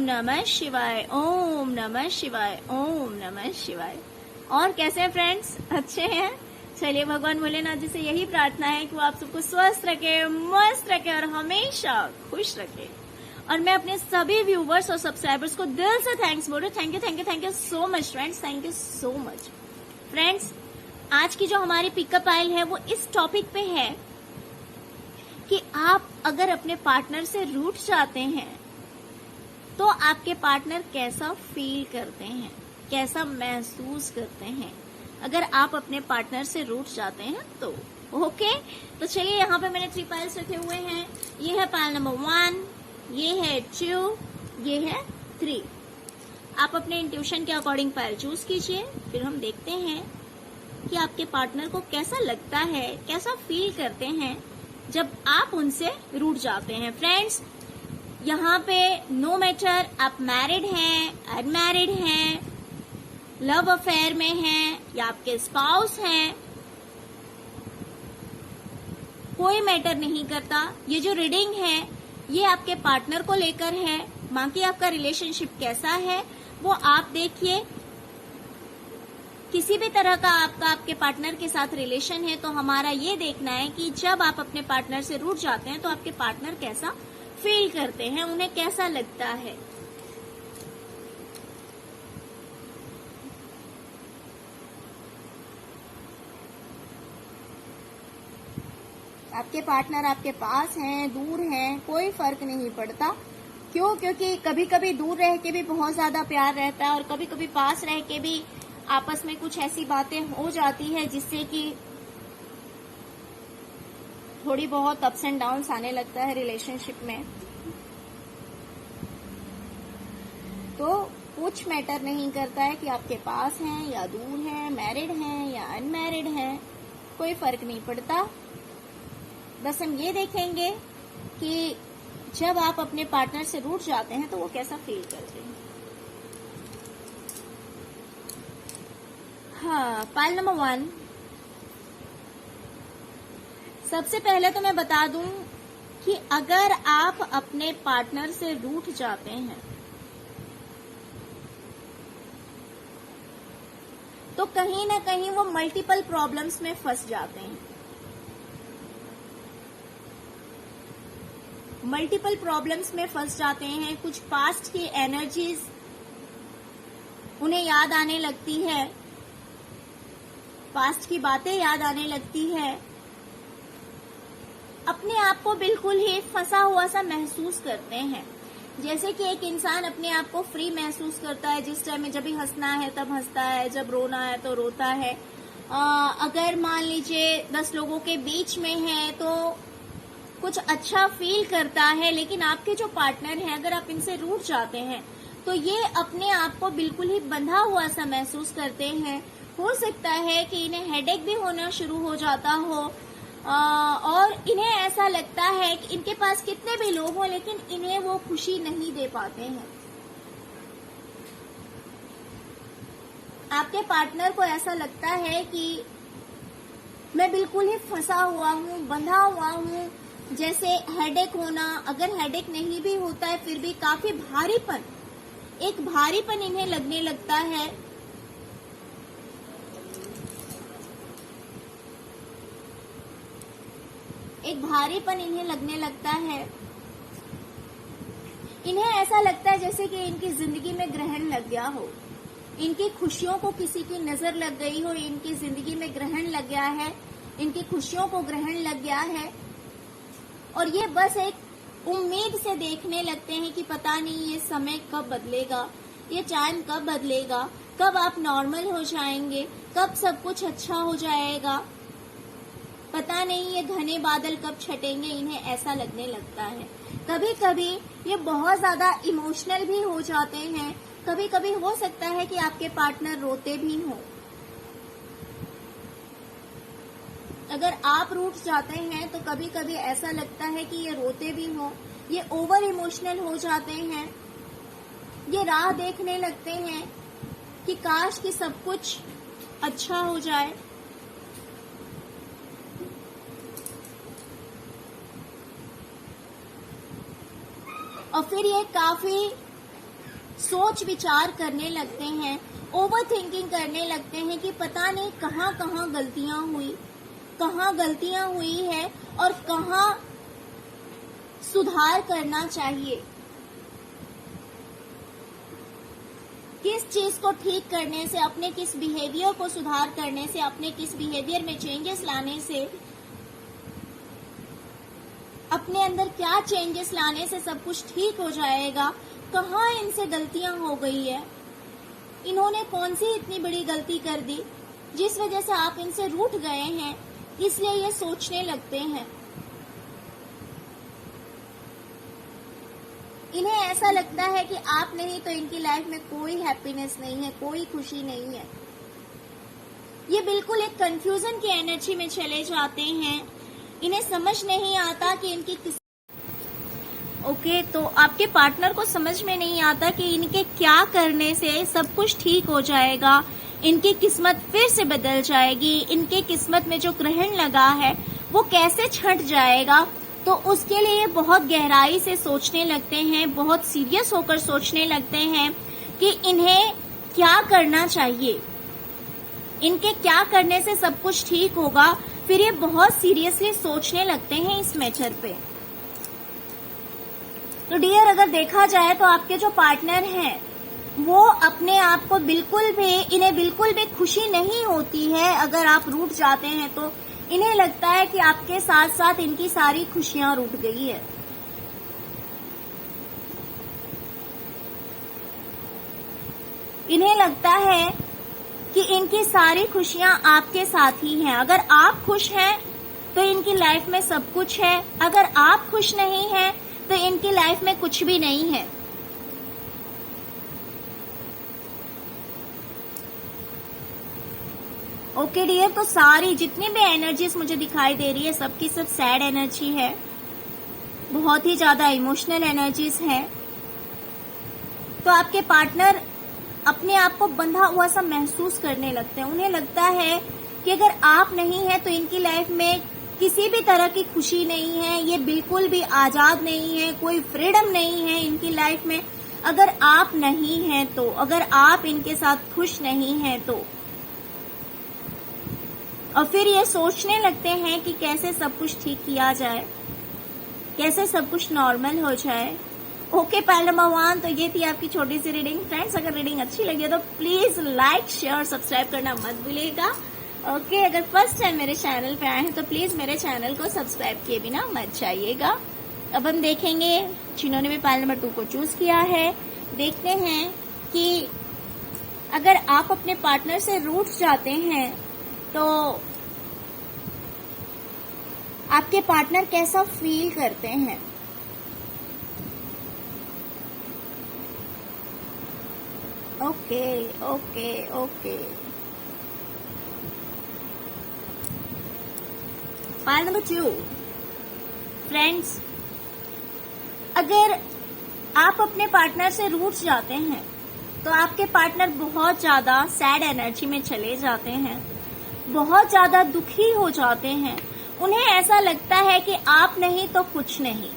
नमः शिवाय, ओम नमः शिवाय, ओम नमः शिवाय। और कैसे हैं फ्रेंड्स, अच्छे हैं? चलिए भगवान भोलेनाथ जी से यही प्रार्थना है कि वो आप सबको स्वस्थ रखे, मस्त रखे और हमेशा खुश रखे। और मैं अपने सभी व्यूवर्स और सब्सक्राइबर्स को दिल से थैंक्स बोल रही हूँ। Thank you so much friends, thank you so much friends. आज की जो हमारी पिकअप आइल है वो इस टॉपिक पे है कि आप अगर अपने पार्टनर से रूठ जाते हैं तो आपके पार्टनर कैसा फील करते हैं, कैसा महसूस करते हैं अगर आप अपने पार्टनर से रूठ जाते हैं तो। ओके, तो चलिए यहाँ पे मैंने 3 पाइल्स रखे हुए हैं। ये है पाइल नंबर 1, ये है 2, ये है 3। आप अपने इंट्यूशन के अकॉर्डिंग पाइल चूज कीजिए, फिर हम देखते हैं कि आपके पार्टनर को कैसा लगता है, कैसा फील करते हैं जब आप उनसे रूठ जाते हैं। फ्रेंड्स, यहाँ पे नो मैटर आप मैरिड हैं, अनमैरिड हैं, लव अफेयर में हैं या आपके स्पाउस हैं, कोई मैटर नहीं करता। ये जो रीडिंग है ये आपके पार्टनर को लेकर है। बाकी आपका रिलेशनशिप कैसा है वो आप देखिए। किसी भी तरह का आपके पार्टनर के साथ रिलेशन है तो हमारा ये देखना है कि जब आप अपने पार्टनर से रूठ जाते हैं तो आपके पार्टनर कैसा फील करते हैं, उन्हें कैसा लगता है। आपके पार्टनर आपके पास हैं, दूर हैं, कोई फर्क नहीं पड़ता। क्यों? क्योंकि कभी कभी दूर रह के भी बहुत ज्यादा प्यार रहता है और कभी कभी पास रह के भी आपस में कुछ ऐसी बातें हो जाती है जिससे कि थोड़ी बहुत अप्स एंड डाउन्स आने लगता है रिलेशनशिप में। तो कुछ मैटर नहीं करता है कि आपके पास हैं या दूर हैं, मैरिड हैं या अनमैरिड हैं, कोई फर्क नहीं पड़ता। बस हम ये देखेंगे कि जब आप अपने पार्टनर से रूठ जाते हैं तो वो कैसा फील करते हैं। हाँ, पाइल नंबर 1। सबसे पहले तो मैं बता दूं कि अगर आप अपने पार्टनर से रूठ जाते हैं तो कहीं ना कहीं वो मल्टीपल प्रॉब्लम्स में फंस जाते हैं। मल्टीपल प्रॉब्लम्स में फंस जाते हैं। कुछ पास्ट की एनर्जीज उन्हें याद आने लगती है, पास्ट की बातें याद आने लगती है। अपने आप को बिल्कुल ही फंसा हुआ सा महसूस करते हैं। जैसे कि एक इंसान अपने आप को फ्री महसूस करता है जिस टाइम में जब भी हंसना है तब हंसता है, जब रोना है तो रोता है। अगर मान लीजिए 10 लोगों के बीच में है तो कुछ अच्छा फील करता है। लेकिन आपके जो पार्टनर हैं अगर आप इनसे रूठ जाते हैं तो ये अपने आप को बिल्कुल ही बंधा हुआ सा महसूस करते हैं। हो सकता है कि इन्हें हेडेक भी होना शुरू हो जाता हो और इन्हें ऐसा लगता है कि इनके पास कितने भी लोग हों लेकिन इन्हें वो खुशी नहीं दे पाते हैं। आपके पार्टनर को ऐसा लगता है कि मैं बिल्कुल ही फंसा हुआ हूँ, बंधा हुआ हूँ। जैसे हेडेक होना, अगर हेडेक नहीं भी होता है फिर भी काफी भारीपन, एक भारीपन इन्हें लगने लगता है। एक भारीपन इन्हें लगने लगता है। इन्हें ऐसा लगता है जैसे कि इनकी जिंदगी में ग्रहण लग गया हो, इनकी खुशियों को किसी की नजर लग गई हो, इनकी जिंदगी में ग्रहण लग गया है, इनकी खुशियों को ग्रहण लग गया है। और ये बस एक उम्मीद से देखने लगते हैं कि पता नहीं ये समय कब बदलेगा, ये टाइम कब बदलेगा, कब आप नॉर्मल हो जाएंगे, कब सब कुछ अच्छा हो जाएगा, पता नहीं ये घने बादल कब छटेंगे। इन्हें ऐसा लगने लगता है। कभी कभी ये बहुत ज्यादा इमोशनल भी हो जाते हैं। कभी कभी हो सकता है कि आपके पार्टनर रोते भी हों। अगर आप रूठ जाते हैं तो कभी कभी ऐसा लगता है कि ये रोते भी हों, ये ओवर इमोशनल हो जाते हैं। ये राह देखने लगते हैं कि काश कि सब कुछ अच्छा हो जाए। और फिर ये काफी सोच विचार करने लगते हैं, ओवर थिंकिंग करने लगते हैं कि पता नहीं कहाँ कहाँ गलतियां हुई है और कहाँ सुधार करना चाहिए, किस चीज को ठीक करने से, अपने किस बिहेवियर को सुधार करने से, अपने किस बिहेवियर में चेंजेस लाने से, अपने अंदर क्या चेंजेस लाने से सब कुछ ठीक हो जाएगा, कहाँ इनसे गलतियां हो गई है, इन्होंने कौन सी इतनी बड़ी गलती कर दी जिस वजह से आप इनसे रूठ गए हैं, इसलिए ये सोचने लगते हैं। इन्हें ऐसा लगता है कि आप नहीं तो इनकी लाइफ में कोई हैप्पीनेस नहीं है, कोई खुशी नहीं है। ये बिल्कुल एक कंफ्यूजन की एनर्जी में चले जाते हैं। इन्हें समझ नहीं आता कि इनकी तो आपके पार्टनर को समझ में नहीं आता कि इनके क्या करने से सब कुछ ठीक हो जाएगा, इनकी किस्मत फिर से बदल जाएगी, इनके किस्मत में जो ग्रहण लगा है वो कैसे छंट जाएगा। तो उसके लिए बहुत गहराई से सोचने लगते हैं, बहुत सीरियस होकर सोचने लगते हैं कि इन्हें क्या करना चाहिए, इनके क्या करने से सब कुछ ठीक होगा। फिर ये बहुत सीरियसली सोचने लगते हैं इस मैटर पे। तो डियर, अगर देखा जाए तो आपके जो पार्टनर हैं वो अपने आप को इन्हें बिल्कुल भी खुशी नहीं होती है अगर आप रूठ जाते हैं। तो इन्हें लगता है कि आपके साथ साथ इनकी सारी खुशियां रूठ गई है। इन्हें लगता है कि इनकी सारी खुशियां आपके साथ ही हैं। अगर आप खुश हैं तो इनकी लाइफ में सब कुछ है, अगर आप खुश नहीं हैं तो इनकी लाइफ में कुछ भी नहीं है। ओके डियर, तो सारी जितनी भी एनर्जीज मुझे दिखाई दे रही है सबकी सब सैड एनर्जी है, बहुत ही ज्यादा इमोशनल एनर्जीज है। तो आपके पार्टनर अपने आप को बंधा हुआ सा महसूस करने लगते हैं। उन्हें लगता है कि अगर आप नहीं है तो इनकी लाइफ में किसी भी तरह की खुशी नहीं है, ये बिल्कुल भी आजाद नहीं है, कोई फ्रीडम नहीं है इनकी लाइफ में अगर आप नहीं हैं तो, अगर आप इनके साथ खुश नहीं हैं तो। और फिर ये सोचने लगते हैं कि कैसे सब कुछ ठीक किया जाए, कैसे सब कुछ नॉर्मल हो जाए। ओके पायल नंबर 1, तो ये थी आपकी छोटी सी रीडिंग। फ्रेंड्स, अगर रीडिंग अच्छी लगी तो प्लीज लाइक शेयर सब्सक्राइब करना मत भूलिएगा। ओके, अगर फर्स्ट टाइम मेरे चैनल पे आए हैं तो प्लीज मेरे चैनल को सब्सक्राइब किए बिना मत जाइएगा। अब हम देखेंगे जिन्होंने भी पायल नंबर 2 को चूज किया है, देखते हैं कि अगर आप अपने पार्टनर से रूठ जाते हैं तो आपके पार्टनर कैसा फील करते हैं। Okay okay okay, pile number 2। Friends, अगर आप अपने पार्टनर से रूठ जाते हैं तो आपके पार्टनर बहुत ज्यादा सैड एनर्जी में चले जाते हैं, बहुत ज्यादा दुखी हो जाते हैं। उन्हें ऐसा लगता है कि आप नहीं तो कुछ नहीं।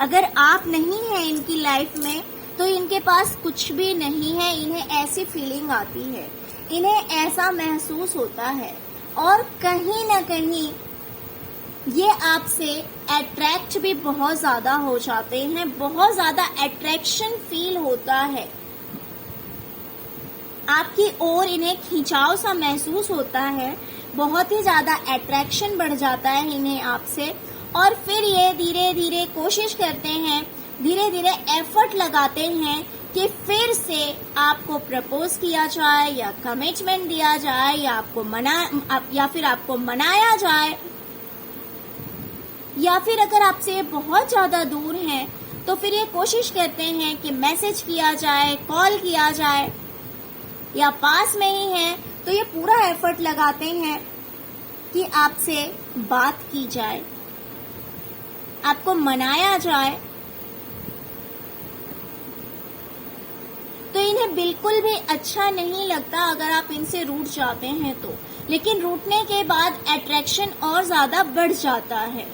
अगर आप नहीं हैं इनकी लाइफ में तो इनके पास कुछ भी नहीं है। इन्हें ऐसी फीलिंग आती है, इन्हें ऐसा महसूस होता है और कहीं ना कहीं ये आपसे अट्रैक्ट भी बहुत ज्यादा हो जाते हैं, बहुत ज्यादा अट्रैक्शन फील होता है आपकी ओर, इन्हें खिंचाव सा महसूस होता है, बहुत ही ज्यादा अट्रैक्शन बढ़ जाता है इन्हें आपसे। और फिर ये धीरे धीरे कोशिश करते हैं, धीरे धीरे एफर्ट लगाते हैं कि फिर से आपको प्रपोज किया जाए या कमिटमेंट दिया जाए या फिर आपको मनाया जाए, या फिर अगर आपसे बहुत ज्यादा दूर हैं तो फिर ये कोशिश करते हैं कि मैसेज किया जाए, कॉल किया जाए, या पास में ही है तो ये पूरा एफर्ट लगाते हैं कि आपसे बात की जाए, आपको मनाया जाए। तो इन्हें बिल्कुल भी अच्छा नहीं लगता अगर आप इनसे रूठ जाते हैं तो, लेकिन रूठने के बाद अट्रैक्शन और ज्यादा बढ़ जाता है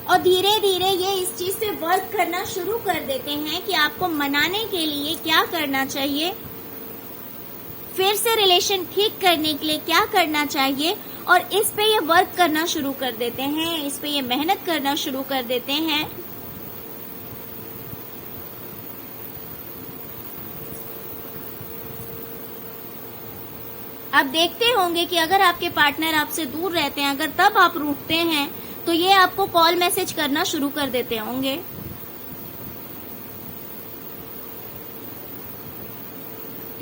और धीरे धीरे ये इस चीज से वर्क करना शुरू कर देते हैं कि आपको मनाने के लिए क्या करना चाहिए, फिर से रिलेशन ठीक करने के लिए क्या करना चाहिए, और इस पे ये वर्क करना शुरू कर देते हैं, इस पे ये मेहनत करना शुरू कर देते हैं। आप देखते होंगे कि अगर आपके पार्टनर आपसे दूर रहते हैं, अगर तब आप रूठते हैं, तो ये आपको कॉल मैसेज करना शुरू कर देते होंगे।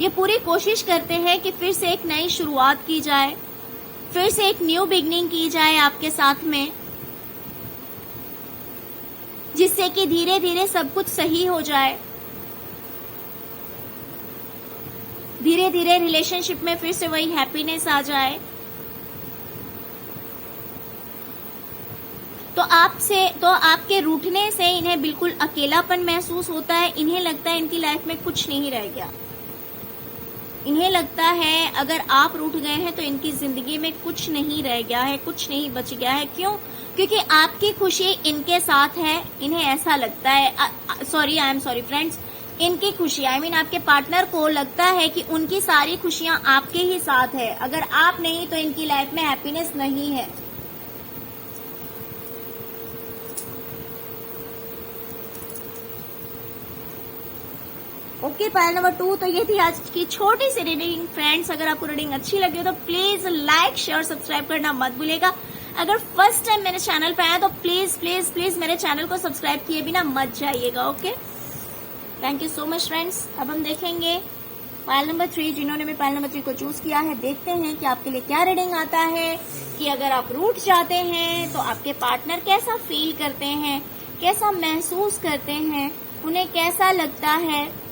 ये पूरी कोशिश करते हैं कि फिर से एक नई शुरुआत की जाए, फिर से एक न्यू बिगनिंग की जाए आपके साथ में, जिससे कि धीरे धीरे सब कुछ सही हो जाए, धीरे धीरे रिलेशनशिप में फिर से वही हैप्पीनेस आ जाए। तो आपके रूठने से इन्हें बिल्कुल अकेलापन महसूस होता है। इन्हें लगता है इनकी लाइफ में कुछ नहीं रह गया। इन्हें लगता है अगर आप रूठ गए हैं तो इनकी जिंदगी में कुछ नहीं रह गया है, कुछ नहीं बच गया है। क्यों? क्योंकि आपकी खुशी इनके साथ है। इन्हें ऐसा लगता है, आई एम सॉरी फ्रेंड्स, इनकी खुशी आपके पार्टनर को लगता है कि उनकी सारी खुशियां आपके ही साथ है। अगर आप नहीं तो इनकी लाइफ में हैप्पीनेस नहीं है। Okay, pile number 2। तो ये थी आज की छोटी सी रीडिंग। फ्रेंड्स, अगर आपको रीडिंग अच्छी लगी हो तो प्लीज लाइक शेयर सब्सक्राइब करना मत भूलिएगा। अगर फर्स्ट टाइम मेरे चैनल पे आया तो प्लीज प्लीज प्लीज मेरे चैनल को सब्सक्राइब किए बिना मत जाइएगा। Okay, thank you so much friends. अब हम देखेंगे पायल नंबर 3, जिन्होंने भी पायल नंबर 3 को चूज किया है। देखते हैं कि आपके लिए क्या रीडिंग आता है, कि अगर आप रूठ जाते हैं तो आपके पार्टनर कैसा फील करते हैं, कैसा महसूस करते हैं, उन्हें कैसा लगता है।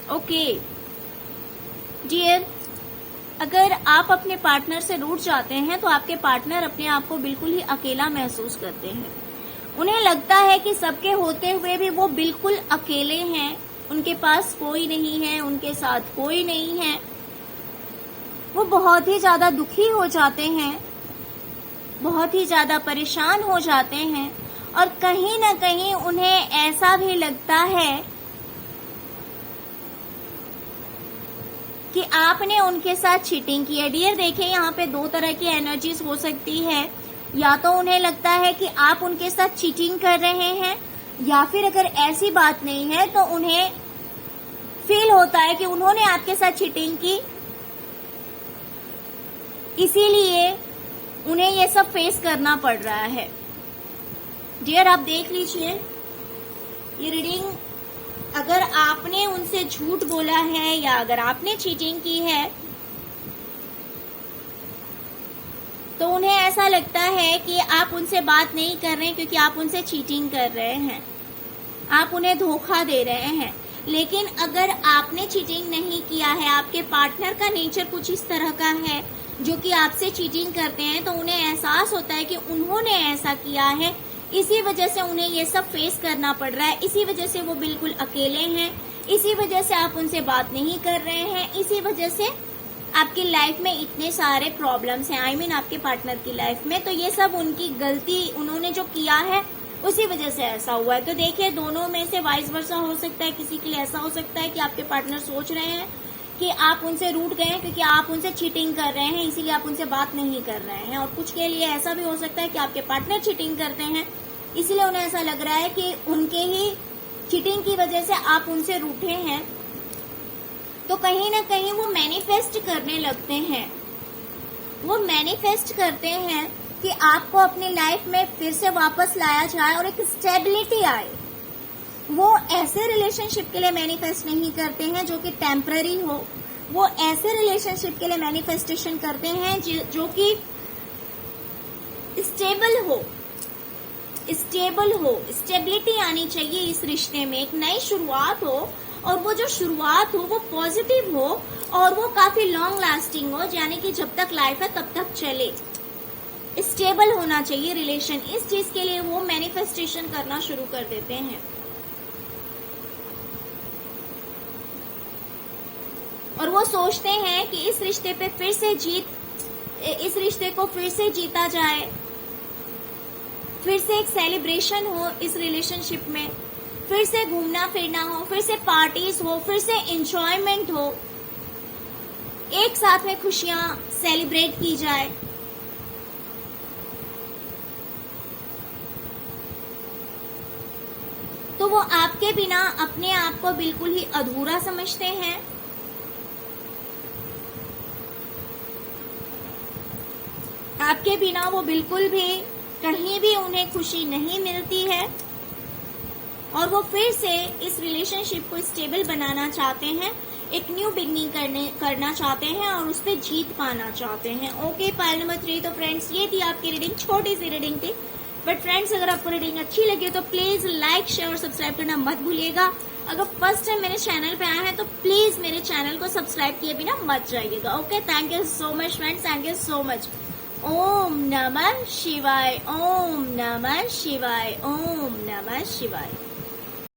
ओके डियर, अगर आप अपने पार्टनर से रूठ जाते हैं तो आपके पार्टनर अपने आप को बिल्कुल ही अकेला महसूस करते हैं। उन्हें लगता है कि सबके होते हुए भी वो बिल्कुल अकेले हैं, उनके पास कोई नहीं है, उनके साथ कोई नहीं है। वो बहुत ही ज्यादा दुखी हो जाते हैं, बहुत ही ज्यादा परेशान हो जाते हैं, और कहीं ना कहीं उन्हें ऐसा भी लगता है कि आपने उनके साथ चीटिंग की है। डियर देखिए, यहाँ पे दो तरह की एनर्जीज हो सकती है। या तो उन्हें लगता है कि आप उनके साथ चीटिंग कर रहे हैं, या फिर अगर ऐसी बात नहीं है तो उन्हें फील होता है कि उन्होंने आपके साथ चीटिंग की, इसीलिए उन्हें ये सब फेस करना पड़ रहा है। डियर आप देख लीजिए, ये रीडिंग अगर आपने उनसे झूठ बोला है या अगर आपने चीटिंग की है तो उन्हें ऐसा लगता है कि आप उनसे बात नहीं कर रहे हैं क्योंकि आप उनसे चीटिंग कर रहे हैं, आप उन्हें धोखा दे रहे हैं। लेकिन अगर आपने चीटिंग नहीं किया है, आपके पार्टनर का नेचर कुछ इस तरह का है जो कि आपसे चीटिंग करते हैं, तो उन्हें एहसास होता है कि उन्होंने ऐसा किया है, इसी वजह से उन्हें ये सब फेस करना पड़ रहा है, इसी वजह से वो बिल्कुल अकेले हैं, इसी वजह से आप उनसे बात नहीं कर रहे हैं, इसी वजह से आपकी लाइफ में इतने सारे प्रॉब्लम्स हैं। आपके पार्टनर की लाइफ में। तो ये सब उनकी गलती, उन्होंने जो किया है उसी वजह से ऐसा हुआ है। तो देखिए, दोनों में से वाइस वर्सा हो सकता है। किसी के लिए ऐसा हो सकता है कि आपके पार्टनर सोच रहे हैं कि आप उनसे रूठ गए हैं क्योंकि आप उनसे चीटिंग कर रहे हैं, इसीलिए आप उनसे बात नहीं कर रहे हैं। और कुछ के लिए ऐसा भी हो सकता है कि आपके पार्टनर चीटिंग करते हैं, इसीलिए उन्हें ऐसा लग रहा है कि उनके ही चीटिंग की वजह से आप उनसे रूठे हैं। तो कहीं ना कहीं वो मैनिफेस्ट करने लगते हैं, वो मैनिफेस्ट करते हैं कि आपको अपनी लाइफ में फिर से वापस लाया जाए और एक स्टेबिलिटी आए। वो ऐसे रिलेशनशिप के लिए मैनिफेस्ट नहीं करते हैं जो कि टेम्पररी हो, वो ऐसे रिलेशनशिप के लिए मैनिफेस्टेशन करते हैं जो कि स्टेबल हो, स्टेबल हो, स्टेबिलिटी आनी चाहिए इस रिश्ते में, एक नई शुरुआत हो और वो जो शुरुआत हो वो पॉजिटिव हो और वो काफी लॉन्ग लास्टिंग हो, यानी कि जब तक लाइफ है तब तक चले। स्टेबल होना चाहिए रिलेशन। इस चीज के लिए वो मैनिफेस्टेशन करना शुरू कर देते हैं और वो सोचते हैं कि इस रिश्ते पे फिर से इस रिश्ते को फिर से जीता जाए, फिर से एक सेलिब्रेशन हो इस रिलेशनशिप में, फिर से घूमना फिरना हो, फिर से पार्टीज हो, फिर से एंजॉयमेंट हो, एक साथ में खुशियां सेलिब्रेट की जाए। तो वो आपके बिना अपने आप को बिल्कुल ही अधूरा समझते हैं। आपके बिना वो बिल्कुल भी कहीं भी उन्हें खुशी नहीं मिलती है और वो फिर से इस रिलेशनशिप को स्टेबल बनाना चाहते हैं, एक न्यू बिगनिंग करना चाहते हैं और उस पर जीत पाना चाहते हैं। Okay, pile number 3। तो फ्रेंड्स ये थी आपकी रीडिंग, छोटी सी रीडिंग थी, बट फ्रेंड्स अगर आपको रीडिंग अच्छी लगी तो प्लीज लाइक शेयर और सब्सक्राइब करना मत भूलिएगा। अगर फर्स्ट टाइम मेरे चैनल पे आए हैं तो प्लीज मेरे चैनल को सब्सक्राइब किए बिना मत जाइएगा। Okay, thank you so much friends, thank you so much. Om नमः शिवाय, ओम नमः शिवाय, ओम नमः शिवाय।